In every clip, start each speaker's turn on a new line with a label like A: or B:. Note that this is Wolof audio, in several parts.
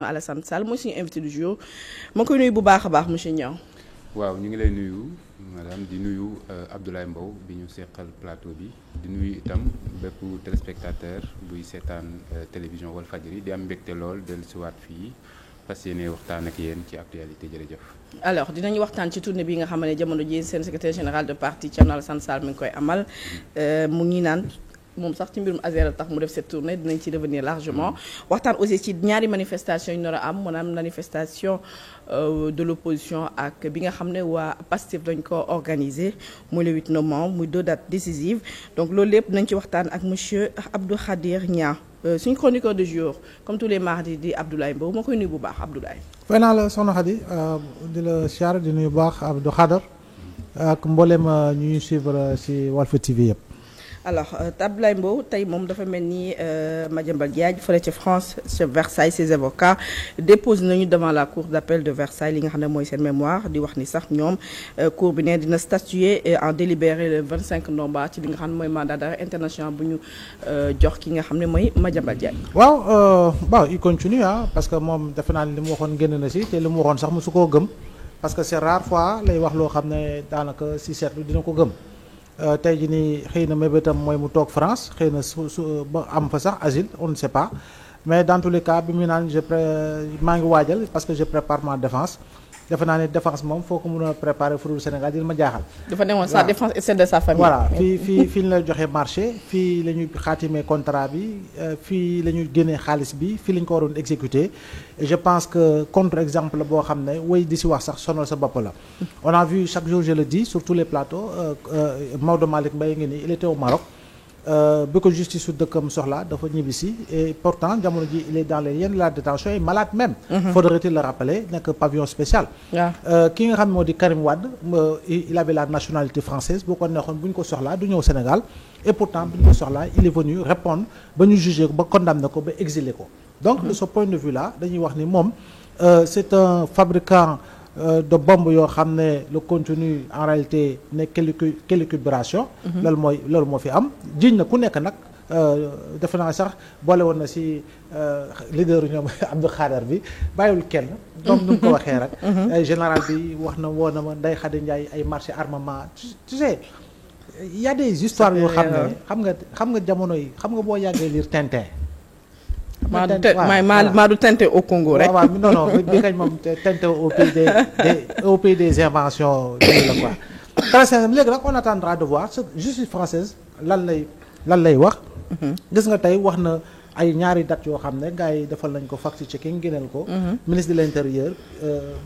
A: Alassane Sall mooy suñu invité du jour ma koy nuyu bu baax a baax monsieur Niang.
B: waaw ñu ngi lay nuyu madame di nuyu Abdoulaye Mbow bi ñu seqal plateau bi di nuyu itam bépp téléspectateur buy seetaan télévision Walfadjri di am mbégte lool dellusiwaat fii fas yéene waxtaan ak yéen ci actualité jërëjëf.
A: alors dinañu waxtaan ci tournée bi nga xam ne jamono ji seen secrétaire général de parti Thierno Alassane Sall mi ngi koy amal mu ngi naan. moom sax ci mbirum Azer tax mu def cette tournée dinañ ci revenir largement waxtaan aussi ci ñaari manifestation yu nar a am maanaam manifestation de l'opposition ak bi nga xam ne waa Pastef dañ ko organiser muy le 8 novembre muy 2 dates décisives donc loolu lépp dinañ ci waxtaan ak monsieur Abdou Khadir Niang suñu chroniqueur du jour comme tous les mardis di Abdoulaye Mbow moo koy nuyu bu baax Abdoulaye.
C: fay naa la soxna Khady di la siyaar di nuyu bu baax Abdou Khadir ak mboolem ñuy suivre ci Walf TV yëpp.
A: alors Abdoulaye Mbow tey moom dafa mel ni Madiambal Diagne fële ca France ca Versailles ses avocats déposé nañu devant la cour d'appel de Versailles li nga xam ne mooy seen mémoire di wax ni sax ñoom cour bi ne dina statuer en délibéré le 25 novembre ci li nga xam ne mooy mandat d'arrêt international bu ñu jox ki nga xam ne mooy Madiambal Diagne.
C: waaw il continue parce que moom defe naa li mu waxoon génn na si te li mu waxoon sax mosu koo gëm parce que c'est rare fois lay wax loo xam ne daanaka si seetlu dina ko gëm. tey jii nii xëy na mébétam mooy mu toog France xëy na su ba am fa sax asile on ne sait pas mais dans tous les cas bi mu naan maa ngi waajal parce que je prépare ma défense defe naa ne défense moom foo ko mën a préparer furul Sénégal dina ma jaaxal.
A: dafa ne woon sa défense et celle de sa famille.
C: voilà fii ñu lay joxe marché fii la ñuy xaatimee contrat bi fii la ñuy génnee xaalis bi fii la ñu ko waroon exécuter et je pense que contre exemple la boo xam ne wéy di si wax sax sonal sa bopp la. on a vu chaque jour je le dis sur tous les plateaux Maodo Malick Mbaye ngi nii il était au Maroc. bi ko justice su dëkkam soxla dafa ñibbisi et pourtant jamono ji il est dans les liens de la détention et malade même. Faudrait-il le rappeler nekk pavillon spécial. ki nga xam ne moo di Karim Wade il avait la nationalité française boo ko neexoon bu ñu ko soxlaa du ñëw Sénégal et pourtant bu ñu ko soxlaa il est venu répondre ba ñu jugé ko ba condamné ko ba exilé ko. donc de ce point de vue là dañuy wax ni moom c'est un fabricant. De bombe yoo xam ne le contenu en réalité ne qu'élucubration loolu moo fi am jiñ na ku nekk nag defe naa sax boole woon na ci leader ñoom Abdou Khader bi bàyyiwul kenn comme nu mu ko waxee rek général bi wax na woo na ma Ndeye Khady Ndiaye ay marché armement tu sais y a des histoires yoo xam ne xam nga jamono yi xam nga boo yàggee lire Tintin
A: maa du tenter au Congo rek.
C: waaw non bi kañ moom tenter au pays des inventions la quoi. très sincèrement léegi nag on attendra de voir justice française lan lay wax. gis nga tey wax na ay ñaari date yoo xam ne gars yi defal nañ ko fact checking génneel ko. ministre de l'intérieur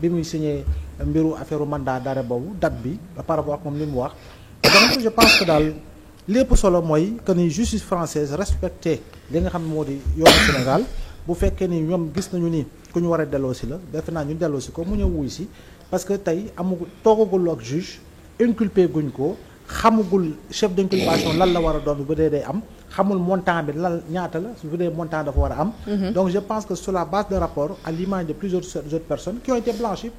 C: bi muy signé mbiru affaire mandat d'arrêt boobu date bi par rapport ak moom li mu wax. donc je pense que daal. lépp solo mooy que ni justice française respecté li nga xam ne moo di yoonu Sénégal bu fekkee ni ñoom gis nañu ni ku ñu war a delloosi la defe naa ñu delloosi ko mu ñëw wuy si parce que tey amagul toogagul ak juge inculpé guñ ko xamagul chef d'inculpation lan la war a doon bu dee day am xamul montant bi lan ñaata la su dee montant dafa war a am. donc je pense que sur la base de rapport à l'image de plusieurs autres personnes qui ont été blanchies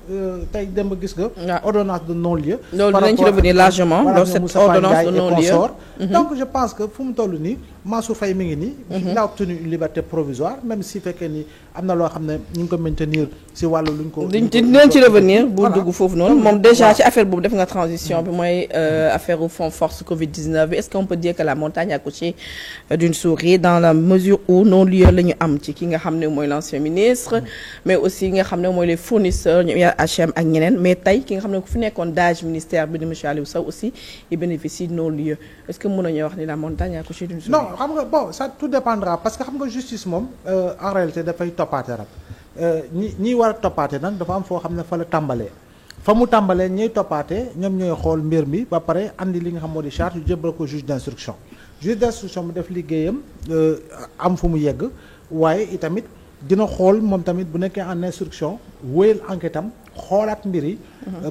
C: tey dem ba gis nga. ordonnance de non-lieu.
A: loolu dinañ ci revenir largement dans cette ordonnance de non-lieu.
C: donc je pense que fu mu toll nii Mansour Faye mi ngi nii. il a obtenu une liberté provisoire même si fekkee ni am na loo xam ne ñu ngi ko maintenir si wàllu luñ ko.
A: dinañ ci revenir bu dugg foofu noonu moom déjà ci affaire boobu def nga transition bi mooy affaire au fond force Covid-19 bi est-ce qu'on peut dire que la montagne a accouché d'une souris dans la mesure où non-lieu la ñu am ci ki nga xam ne mooy l'ancien ministre mais aussi nga xam ne mooy les fournisseurs ñu HM ak ñeneen mais tey ki nga xam ne ku fi nekkoon DAGE ministère bi di monsieur Aliou Sow aussi il bénéficie de non-lieu est-ce que mën nañoo wax ni la montagne a accouché d'une souris.
C: non xam nga bon ça tout dépendra parce que xam nga justice moom en réalité dafay toppaate rek ñi war a toppaate nag dafa am foo xam ne fa la tàmbalee fa mu tàmbalee ñiy toppaate ñoom ñooy xool mbir mi ba pare andi li nga xam moo di charge yu jébbal ko juge d'instruction mu def liggéeyam am fu mu yegg waaye itamit dina xool moom tamit bu nekkee en instruction wéyal enquête am xoolaat mbir yi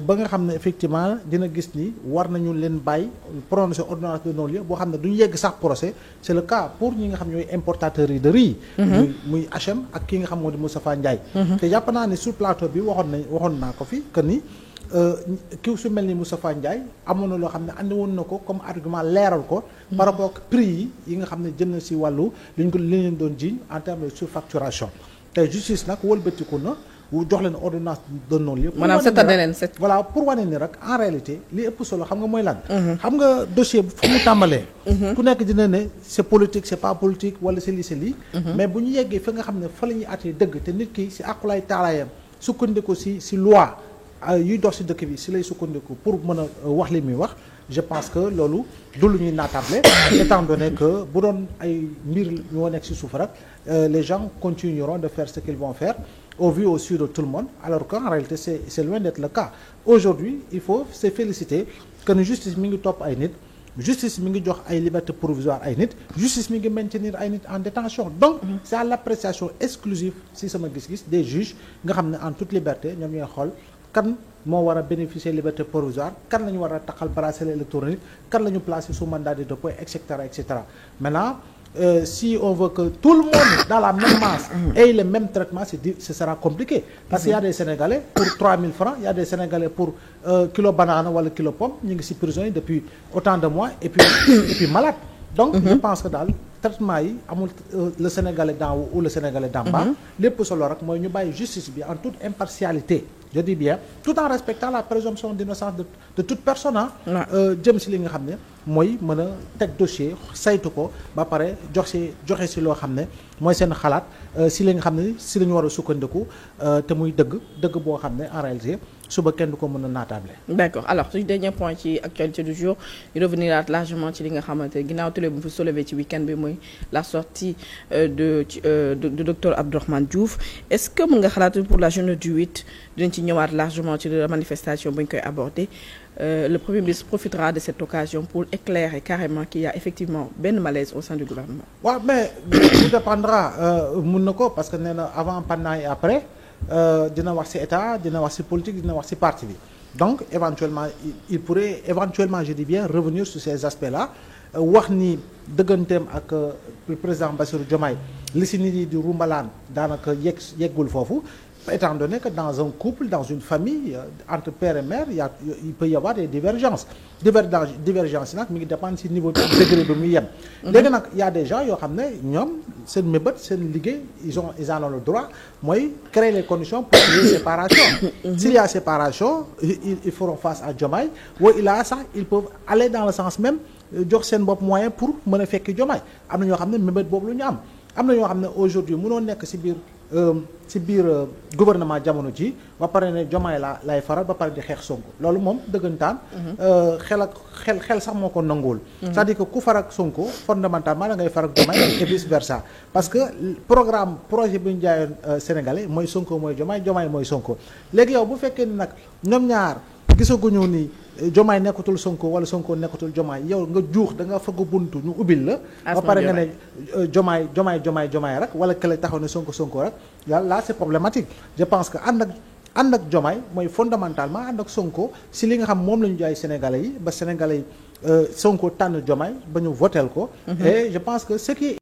C: ba nga xam ne effectivement dina gis ni war nañu leen bàyyi prononcer ordonnance de non-lieu boo xam ne duñu yegg sax procès c'est le cas pour ñi nga xam ñooy importateurs yi de riz muy HM ak ki nga xam moo di Moustapha Ndiaye te jàpp naa ne sur plateau bi waxoon naa ko fi que ni kiw su mel ni Moustapha Ndiaye amoon na loo xam ne andi woon na ko comme argument leeral ko par rapport ak prix yi nga xam ne jëm na si wàllu li leen doon jiiñ en termes de surfacturation te justice nag wëlbatiku na jox leen ordonnance de non-lieu.
A: maanaam seetane leen set.
C: voilà pour wane ni rek en réalité li ëpp solo xam nga mooy lan. xam nga dossier bi fu mu tàmbalee. ku nekk dina ne c'est politique c'est pas politique wala c'est lii. mais bu ñu yeggee fi nga xam ne fa la ñuy àttee dëgg te nit ki si àqulaay taalaayam sukkandiku si loi yuy dox si dëkk bi si lay sukkandiku pour mën a wax li muy wax. je pense que loolu du lu ñuy naatable étant donné que bu doon ay mbir ñoo nekk ci suuf rek les gens continueront de faire ce qu'ils vont faire au vu au su de tout le monde alors qu'en réalité c'est loin d'être le cas aujourd'hui il faut se féliciter que ne justice mi ngi topp ay nit justice mi ngi jox ay liberté provisoire ay nit justice mi ngi maintenir ay nit en détention donc c'est à l'appréciation exclusive si sama gis-gis des juges nga xam ne en toute liberté ñoom ñooy xool kan moo war a bénéficier liberté provisoire kan la ñu war a taxal bracelet électronique kan la ñu placer sous mandat de dépôt et cetera et cetera maintenant si on veut que tout le monde dans la même masse ait le même traitement ce sera compliqué parce qu'il y a des Sénégalais pour 3000 francs il y a des Sénégalais pour kilo banane wala kilo pomme ñu ngi ci prison yi depuis autant de mois et puis malade donc je pense que daal traitement yi amul le Sénégalais d'en haut ou le Sénégalais d'en bas lépp solo rek mooy ñu bàyyi justice bi en toute impartialité je dis bien tout en respectant la présomption d'innocence de toute personne jëm ci li nga xam ne mooy mën a teg dossier saytu ko ba pare joxe ci loo xam ne mooy seen xalaat ci li nga xam ne ci la ñu war a sukkandiku te muy dëgg boo xam ne en réalité suba kenn du ko mën a naatable.
A: d'accord alors suñu dernier point ci actualité du jour ñu revenir largement ci li nga xamante ne ginnaaw télé bu fi soulevé ci week-end bi mooy la sortie de docteur Abdourahmane Diouf est-ce que mën nga xalaat pour la journée du 8 dinañ ci ñëwaat largement ci la manifestation bu ñu koy aborder le Premier ministre profitera de cette occasion pour éclairer carrément qu'il y a effectivement benn malaise au sein du gouvernement.
C: waaw mais tout dépendra mun na ko parce que nee na avant pendant et après. dina wax ci état dina wax ci politique dina wax ci parti bi donc éventuellement il pourrait éventuellement je dis bien revenir sur ces aspects-là wax ni dëgganteem ak le président Bassirou Diomaye li ci nit yi di rumbalaan daanaka yeggul foofu étant donné que dans un couple dans une famille entre père et mère il peut y avoir des divergences divergence yi nag mi ngi dépendre ci niveau degré bi muy yem léegi nag y a des gens yoo xam ne ñoom seen mébét seen liggéey ils en ont le droit mooy créer les conditions pour qu'il y ait séparation s'il y a séparation ils feront face à Diomaye wa ilaa sax ils peuvent aller dans le sens même jox seen bopp moyen pour mën a fekki Diomaye am na ñoo xam ne mébét boobu lu ñu am na ñoo xam ne aujourd'hui mënoo nekk ci biir gouvernement jamono ji ba pare ne Diomaye lay faral ba pare di xeex Sonko loolu moom dëggantaan xel sax moo ko nanguwul c'est-à-dire que ku farak Sonko fondamentalement da ngay farak Diomaye et vice versa parce que projet bi ñu jaayoon sénégalais mooy Sonko mooy Diomaye mooy Sonko léegi yow bu fekkee ni nag ñoom ñaar gisaguñu ni Diomaye nekkatul Sonko wala Sonko nekkatul Diomaye yow nga juux da nga fëgg buntu ñu ubbil la ba pare nga ne Diomaye rek wala kële taxaw ne Sonko rek là c'est problématique je pense que ànd ak Diomaye mooy fondamentalement ànd ak Sonko si li nga xam moom la ñu jaay Sénégalais yi ba Sénégalais yi Sonko tànn Diomaye ba ñu voteel ko et je pense que ce qui